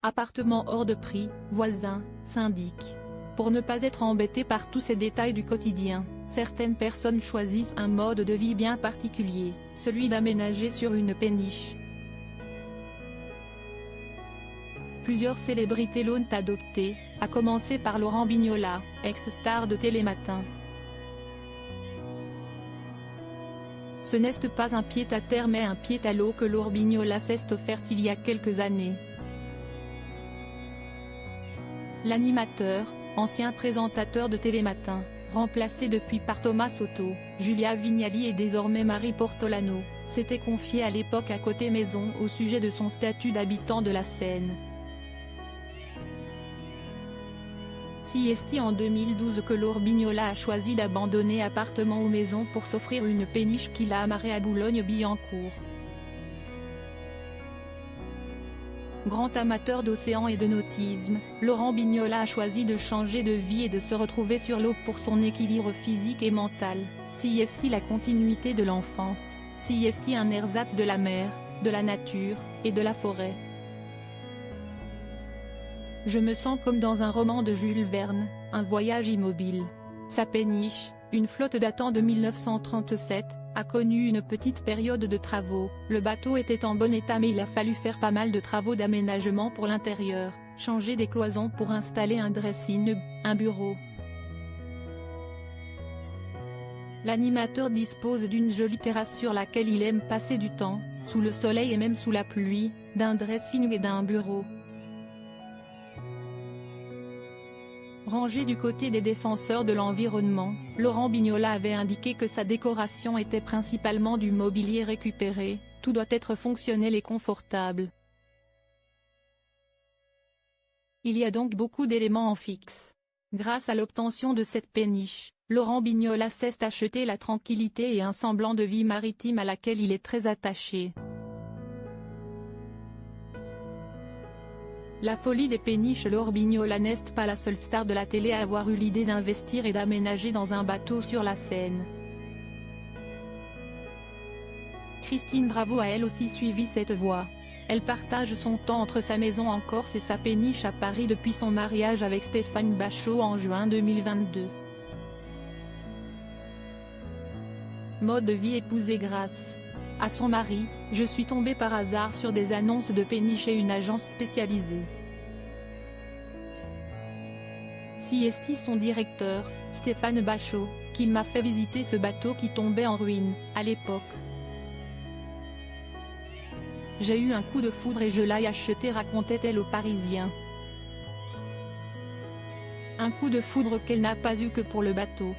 Appartement hors de prix, voisins, syndic. Pour ne pas être embêté par tous ces détails du quotidien, certaines personnes choisissent un mode de vie bien particulier, celui d'aménager sur une péniche. Plusieurs célébrités l'ont adopté, à commencer par Laurent Bignola, ex-star de Télématin. Ce n'est pas un pied-à-terre mais un pied-à-l'eau que Laurent Bignola s'est offert il y a quelques années. L'animateur, ancien présentateur de Télématin, remplacé depuis par Thomas Soto, Julia Vignali et désormais Marie Portolano, s'était confié à l'époque à Côté Maison au sujet de son statut d'habitant de la Seine. C'est en 2012 que Laurent Bignola a choisi d'abandonner appartement ou maison pour s'offrir une péniche qu'il a amarrée à Boulogne-Billancourt. Grand amateur d'océan et de nautisme, Laurent Bignola a choisi de changer de vie et de se retrouver sur l'eau pour son équilibre physique et mental. C'est la continuité de l'enfance, c'est un ersatz de la mer, de la nature, et de la forêt. Je me sens comme dans un roman de Jules Verne, un voyage immobile. Sa péniche, une flotte datant de 1937, a connu une petite période de travaux. Le bateau était en bon état mais il a fallu faire pas mal de travaux d'aménagement pour l'intérieur, changer des cloisons pour installer un dressing, un bureau. L'animateur dispose d'une jolie terrasse sur laquelle il aime passer du temps, sous le soleil et même sous la pluie, d'un dressing et d'un bureau. Rangé du côté des défenseurs de l'environnement, Laurent Bignola avait indiqué que sa décoration était principalement du mobilier récupéré, tout doit être fonctionnel et confortable. Il y a donc beaucoup d'éléments en fixe. Grâce à l'obtention de cette péniche, Laurent Bignola s'est acheté la tranquillité et un semblant de vie maritime à laquelle il est très attaché. La folie des péniches. Laurent Bignola n'est pas la seule star de la télé à avoir eu l'idée d'investir et d'aménager dans un bateau sur la Seine. Christine Bravo a elle aussi suivi cette voie. Elle partage son temps entre sa maison en Corse et sa péniche à Paris depuis son mariage avec Stéphane Bachot en juin 2022. Mode de vie épousé grâce à son mari, je suis tombée par hasard sur des annonces de péniche et une agence spécialisée. C'est son directeur, Stéphane Bachot, qui m'a fait visiter ce bateau qui tombait en ruine, à l'époque. J'ai eu un coup de foudre et je l'ai acheté, racontait-elle aux Parisiens. Un coup de foudre qu'elle n'a pas eu que pour le bateau.